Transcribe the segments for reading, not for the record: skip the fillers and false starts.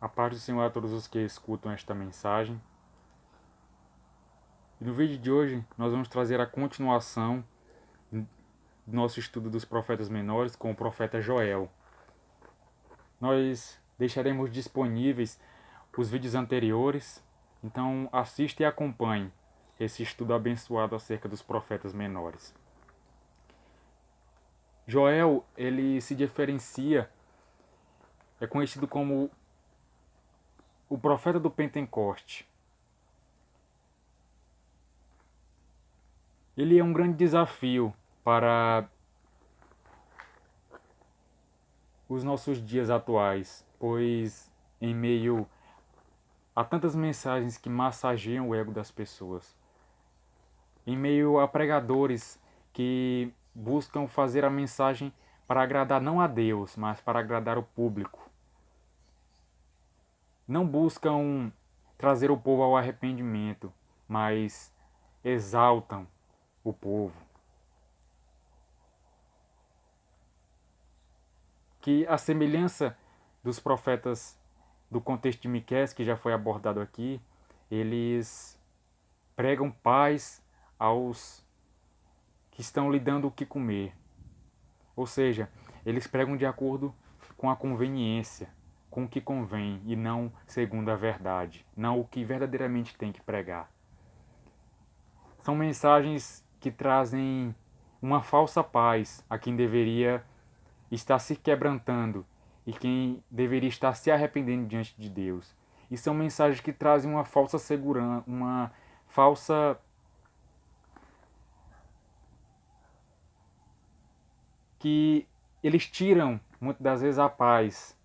A paz do Senhor a todos os que escutam esta mensagem. E no vídeo de hoje nós vamos trazer a continuação do nosso estudo dos profetas menores com o profeta Joel. Nós deixaremos disponíveis os vídeos anteriores, então assista e acompanhe esse estudo abençoado acerca dos profetas menores. Joel, ele se diferencia, é conhecido como o profeta do Pentecoste. Ele é um grande desafio para os nossos dias atuais, pois em meio a tantas mensagens que massageiam o ego das pessoas, em meio a pregadores que buscam fazer a mensagem para agradar não a Deus, mas para agradar o público, não buscam trazer o povo ao arrependimento, mas exaltam o povo. Que a semelhança dos profetas do contexto de Miqueias, que já foi abordado aqui, eles pregam paz aos que estão lhe dando o que comer. Ou seja, eles pregam de acordo com a conveniência, com o que convém e não segundo a verdade, não o que verdadeiramente tem que pregar. São mensagens que trazem uma falsa paz a quem deveria estar se quebrantando e quem deveria estar se arrependendo diante de Deus. E são mensagens que trazem uma falsa segurança, uma falsa que eles tiram muitas das vezes a paz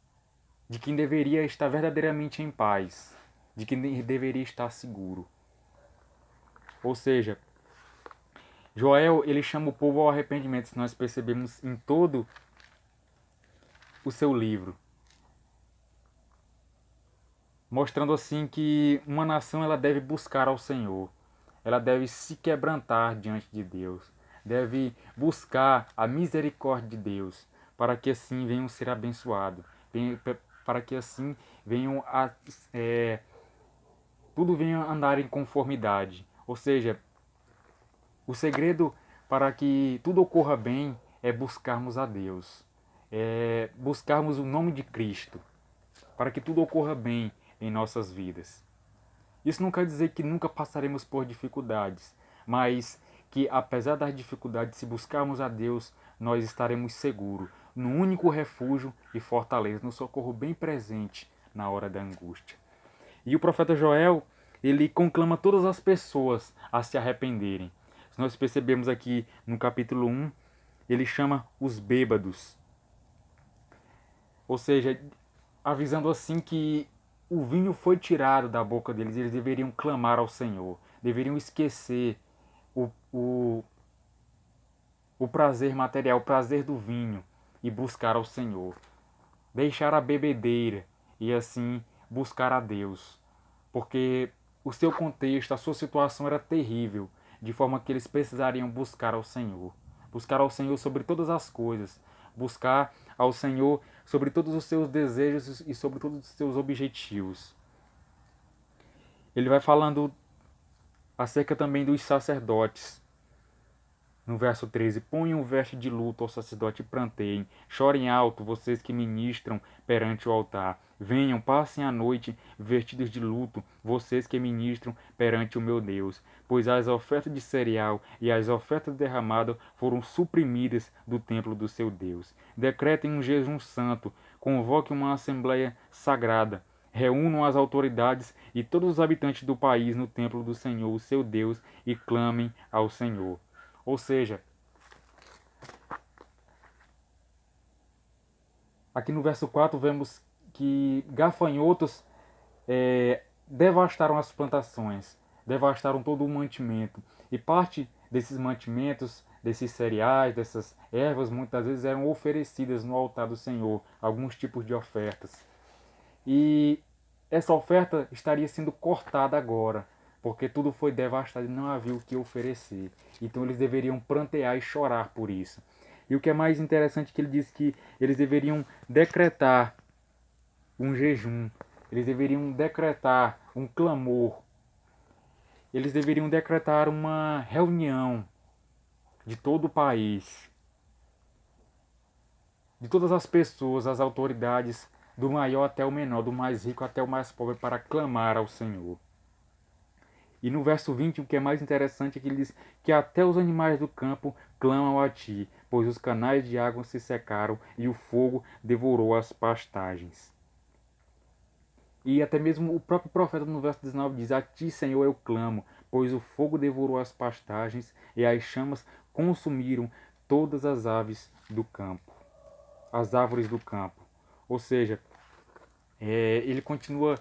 de quem deveria estar verdadeiramente em paz, de quem deveria estar seguro. Ou seja, Joel, ele chama o povo ao arrependimento, se nós percebemos em todo o seu livro, mostrando assim que uma nação ela deve buscar ao Senhor, ela deve se quebrantar diante de Deus, deve buscar a misericórdia de Deus, para que assim venham ser abençoados, para que assim venham a tudo venha andar em conformidade. Ou seja, o segredo para que tudo ocorra bem é buscarmos a Deus, é buscarmos o nome de Cristo, para que tudo ocorra bem em nossas vidas. Isso não quer dizer que nunca passaremos por dificuldades, mas que apesar das dificuldades, se buscarmos a Deus, nós estaremos seguros, no único refúgio e fortaleza, no socorro bem presente na hora da angústia. E o profeta Joel, ele conclama todas as pessoas a se arrependerem. Se nós percebemos aqui no capítulo 1, ele chama os bêbados. Ou seja, avisando assim que o vinho foi tirado da boca deles, eles deveriam clamar ao Senhor, deveriam esquecer o, o, o prazer material, o prazer do vinho e buscar ao Senhor. Deixar a bebedeira e assim buscar a Deus. Porque o seu contexto, a sua situação era terrível, de forma que eles precisariam buscar ao Senhor. Buscar ao Senhor sobre todas as coisas. Buscar ao Senhor sobre todos os seus desejos e sobre todos os seus objetivos. Ele vai falando acerca também dos sacerdotes. No verso 13, ponham veste de luto ao sacerdote e pranteiem. Chorem alto, vocês que ministram perante o altar. Venham, passem a noite vestidos de luto, vocês que ministram perante o meu Deus. Pois as ofertas de cereal e as ofertas derramadas foram suprimidas do templo do seu Deus. Decretem um jejum santo, convoquem uma assembleia sagrada. Reúnam as autoridades e todos os habitantes do país no templo do Senhor, o seu Deus, e clamem ao Senhor. Ou seja, aqui no verso 4 vemos que gafanhotos devastaram as plantações, devastaram todo o mantimento. E parte desses mantimentos, desses cereais, dessas ervas, muitas vezes eram oferecidas no altar do Senhor, alguns tipos de ofertas. E essa oferta estaria sendo cortada agora, porque tudo foi devastado e não havia o que oferecer. Então eles deveriam prantear e chorar por isso. E o que é mais interessante é que ele diz que eles deveriam decretar um jejum, eles deveriam decretar um clamor, eles deveriam decretar uma reunião de todo o país, de todas as pessoas, as autoridades, do maior até o menor, do mais rico até o mais pobre, para clamar ao Senhor. E no verso 20, o que é mais interessante é que ele diz que até os animais do campo clamam a ti, pois os canais de água se secaram e o fogo devorou as pastagens. E até mesmo o próprio profeta no verso 19 diz: a ti, Senhor, eu clamo, pois o fogo devorou as pastagens e as chamas consumiram todas as aves do campo, as árvores do campo. Ou seja, ele continua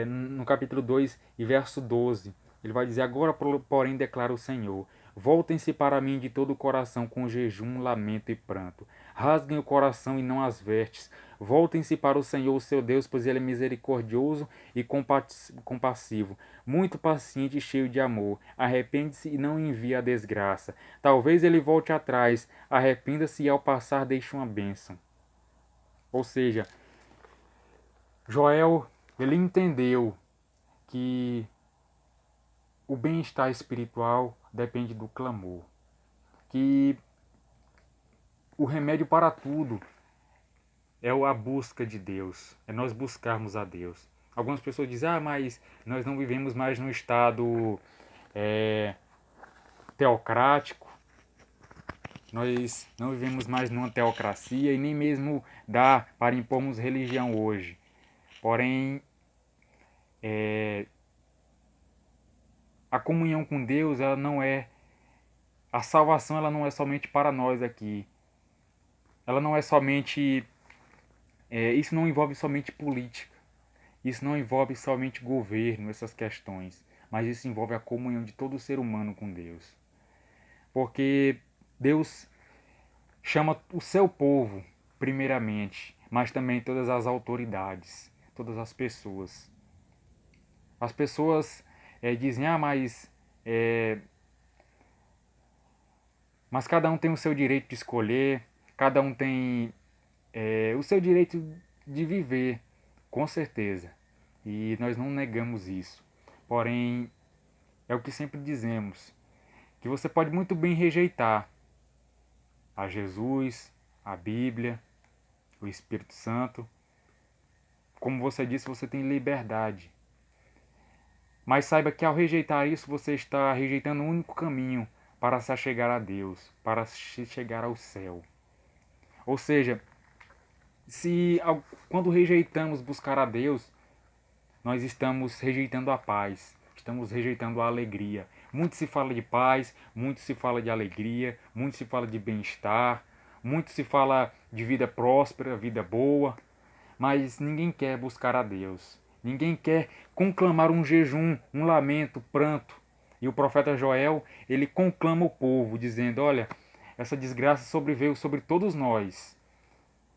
no capítulo 2 e verso 12. Ele vai dizer: agora, porém, declara o Senhor: voltem-se para mim de todo o coração com jejum, lamento e pranto. Rasguem o coração e não as vestes. Voltem-se para o Senhor, o seu Deus, pois ele é misericordioso e compassivo, muito paciente e cheio de amor. Arrepende-se e não envie a desgraça. Talvez ele volte atrás. Arrependa-se e ao passar deixe uma bênção. Ou seja, Joel, ele entendeu que o bem-estar espiritual depende do clamor, que o remédio para tudo é a busca de Deus, é nós buscarmos a Deus. Algumas pessoas dizem: ah, mas nós não vivemos mais num estado teocrático, nós não vivemos mais numa teocracia e nem mesmo dá para impormos religião hoje. Porém, a comunhão com Deus, ela não é, a salvação ela não é somente para nós aqui. Ela não é somente, isso não envolve somente política. Isso não envolve somente governo, essas questões, mas isso envolve a comunhão de todo ser humano com Deus. Porque Deus chama o seu povo, primeiramente, mas também todas as autoridades, todas as pessoas. As pessoas dizem: ah, mas cada um tem o seu direito de escolher, cada um tem o seu direito de viver, com certeza. E nós não negamos isso. Porém, é o que sempre dizemos, que você pode muito bem rejeitar a Jesus, a Bíblia, o Espírito Santo. Como você disse, você tem liberdade. Mas saiba que ao rejeitar isso, você está rejeitando o único caminho para se chegar a Deus, para se chegar ao céu. Ou seja, quando rejeitamos buscar a Deus, nós estamos rejeitando a paz, estamos rejeitando a alegria. Muito se fala de paz, muito se fala de alegria, muito se fala de bem-estar, muito se fala de vida próspera, vida boa, mas ninguém quer buscar a Deus. Ninguém quer conclamar um jejum, um lamento, pranto. E o profeta Joel, ele conclama o povo, dizendo: olha, essa desgraça sobreveio sobre todos nós.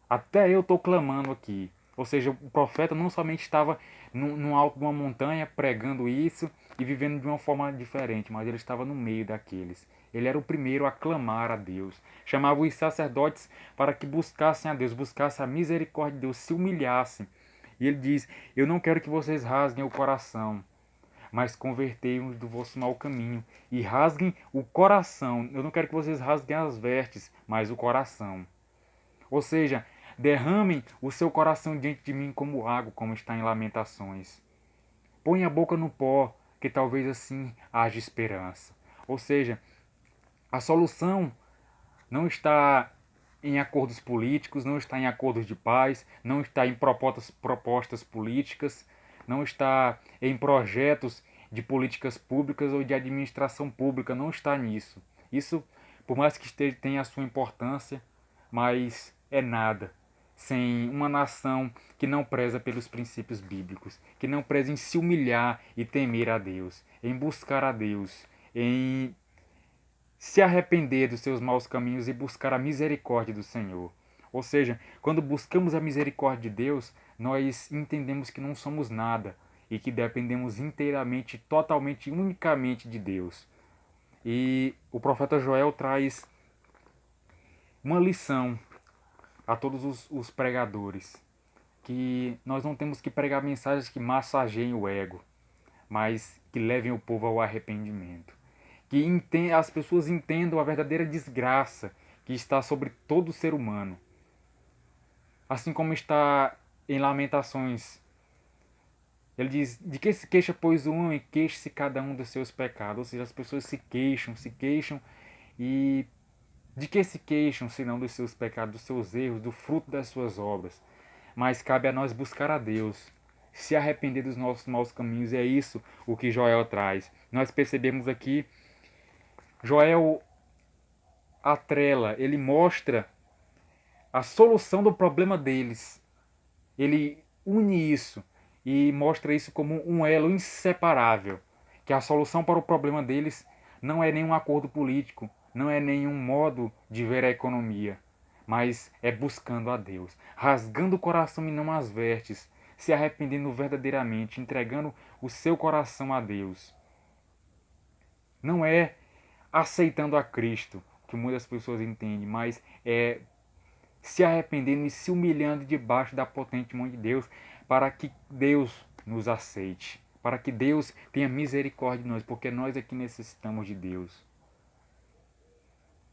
Até eu estou clamando aqui. Ou seja, o profeta não somente estava no alto de uma montanha pregando isso e vivendo de uma forma diferente, mas ele estava no meio daqueles. Ele era o primeiro a clamar a Deus. Chamava os sacerdotes para que buscassem a Deus, buscassem a misericórdia de Deus, se humilhassem. E ele diz: eu não quero que vocês rasguem o coração, mas convertei-os do vosso mau caminho e rasguem o coração. Eu não quero que vocês rasguem as vestes, mas o coração. Ou seja, derramem o seu coração diante de mim como água, como está em Lamentações. Põe a boca no pó, que talvez assim haja esperança. Ou seja, a solução não está em acordos políticos, não está em acordos de paz, não está em propostas políticas, não está em projetos de políticas públicas ou de administração pública, não está nisso. Isso, por mais que tenha a sua importância, mas é nada sem uma nação que não preza pelos princípios bíblicos, que não preza em se humilhar e temer a Deus, em buscar a Deus, em se arrepender dos seus maus caminhos e buscar a misericórdia do Senhor. Ou seja, quando buscamos a misericórdia de Deus, nós entendemos que não somos nada e que dependemos inteiramente, totalmente, unicamente de Deus. E o profeta Joel traz uma lição a todos os pregadores. que nós não temos que pregar mensagens que massageiem o ego, mas que levem o povo ao arrependimento. Que as pessoas entendam a verdadeira desgraça que está sobre todo ser humano. Assim como está em Lamentações, ele diz: de que se queixa, pois, o homem, queixe-se cada um dos seus pecados. Ou seja, as pessoas se queixam, e de que se queixam, senão dos seus pecados, dos seus erros, do fruto das suas obras? Mas cabe a nós buscar a Deus, se arrepender dos nossos maus caminhos, e é isso o que Joel traz. Nós percebemos aqui, Joel atrela, ele mostra a solução do problema deles. Ele une isso e mostra isso como um elo inseparável, que a solução para o problema deles não é nenhum acordo político, não é nenhum modo de ver a economia, mas é buscando a Deus, rasgando o coração e não as vestes, se arrependendo verdadeiramente, entregando o seu coração a Deus. Não é aceitando a Cristo, que muitas pessoas entendem, mas é se arrependendo e se humilhando debaixo da potente mão de Deus, para que Deus nos aceite, para que Deus tenha misericórdia de nós, porque nós aqui necessitamos de Deus.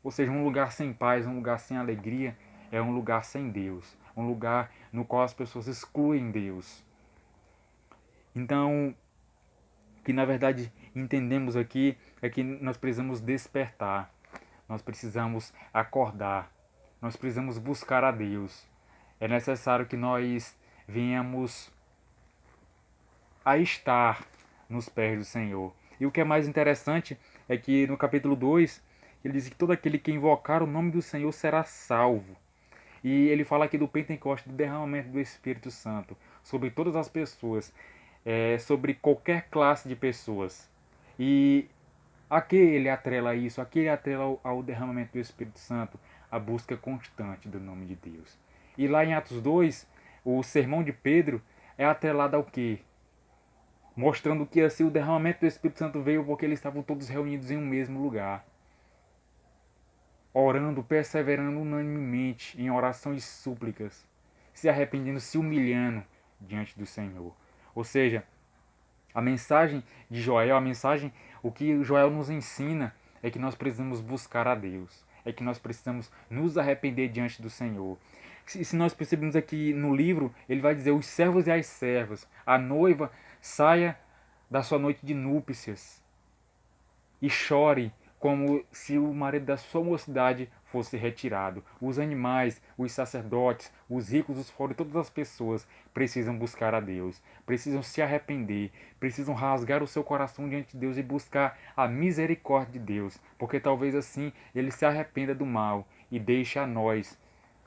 Ou seja, um lugar sem paz, um lugar sem alegria, é um lugar sem Deus, um lugar no qual as pessoas excluem Deus. Então, o que na verdade entendemos aqui é que nós precisamos despertar, nós precisamos acordar, nós precisamos buscar a Deus. É necessário que nós venhamos a estar nos pés do Senhor. E o que é mais interessante é que no capítulo 2, ele diz que todo aquele que invocar o nome do Senhor será salvo. E ele fala aqui do Pentecostes, do derramamento do Espírito Santo sobre todas as pessoas, sobre qualquer classe de pessoas. E a que ele atrela isso? A que ele atrela ao derramamento do Espírito Santo? A busca constante do nome de Deus. E lá em Atos 2, o sermão de Pedro é atrelado ao quê? Mostrando que assim o derramamento do Espírito Santo veio porque eles estavam todos reunidos em um mesmo lugar. Orando, perseverando unanimemente em orações e súplicas, se arrependendo, se humilhando diante do Senhor. Ou seja, a mensagem de Joel, o que Joel nos ensina é que nós precisamos buscar a Deus, é que nós precisamos nos arrepender diante do Senhor. Se nós percebemos aqui no livro, ele vai dizer: os servos e as servas, a noiva saia da sua noite de núpcias e chore como se o marido da sua mocidade fosse retirado. Os animais, os sacerdotes, os ricos, os pobres, todas as pessoas precisam buscar a Deus, precisam se arrepender, precisam rasgar o seu coração diante de Deus e buscar a misericórdia de Deus, porque talvez assim ele se arrependa do mal e deixe a nós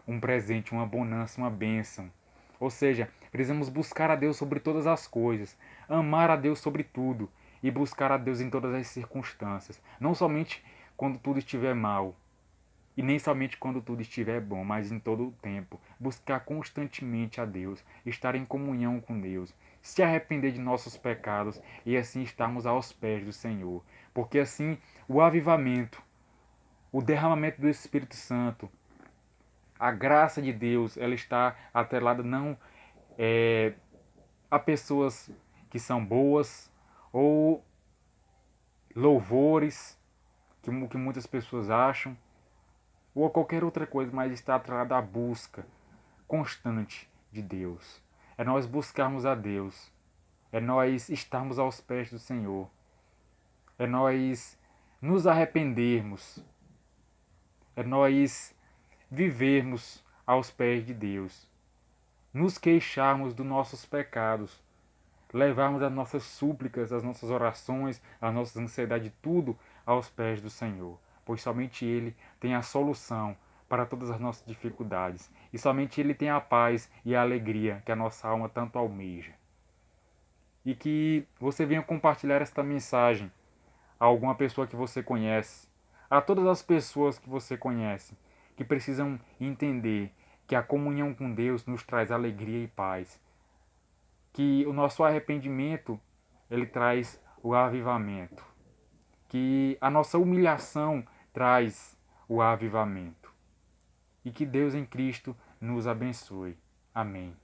um presente, uma bonança, uma bênção. Ou seja, precisamos buscar a Deus sobre todas as coisas, amar a Deus sobre tudo e buscar a Deus em todas as circunstâncias. Não somente quando tudo estiver mal e nem somente quando tudo estiver bom, mas em todo o tempo. Buscar constantemente a Deus, estar em comunhão com Deus, se arrepender de nossos pecados e assim estarmos aos pés do Senhor. Porque assim o avivamento, o derramamento do Espírito Santo, a graça de Deus, ela está atrelada não a pessoas que são boas ou louvores que muitas pessoas acham ou a qualquer outra coisa, mas está atrelada à busca constante de Deus. É nós buscarmos a Deus, é nós estarmos aos pés do Senhor, é nós nos arrependermos, é nós vivermos aos pés de Deus, nos queixarmos dos nossos pecados, levarmos as nossas súplicas, as nossas orações, as nossas ansiedades, tudo aos pés do Senhor, pois somente Ele tem a solução para todas as nossas dificuldades e somente Ele tem a paz e a alegria que a nossa alma tanto almeja. E que você venha compartilhar esta mensagem a alguma pessoa que você conhece, a todas as pessoas que você conhece, que precisam entender que a comunhão com Deus nos traz alegria e paz, que o nosso arrependimento ele traz o avivamento, que a nossa humilhação traz o avivamento e que Deus em Cristo nos abençoe. Amém.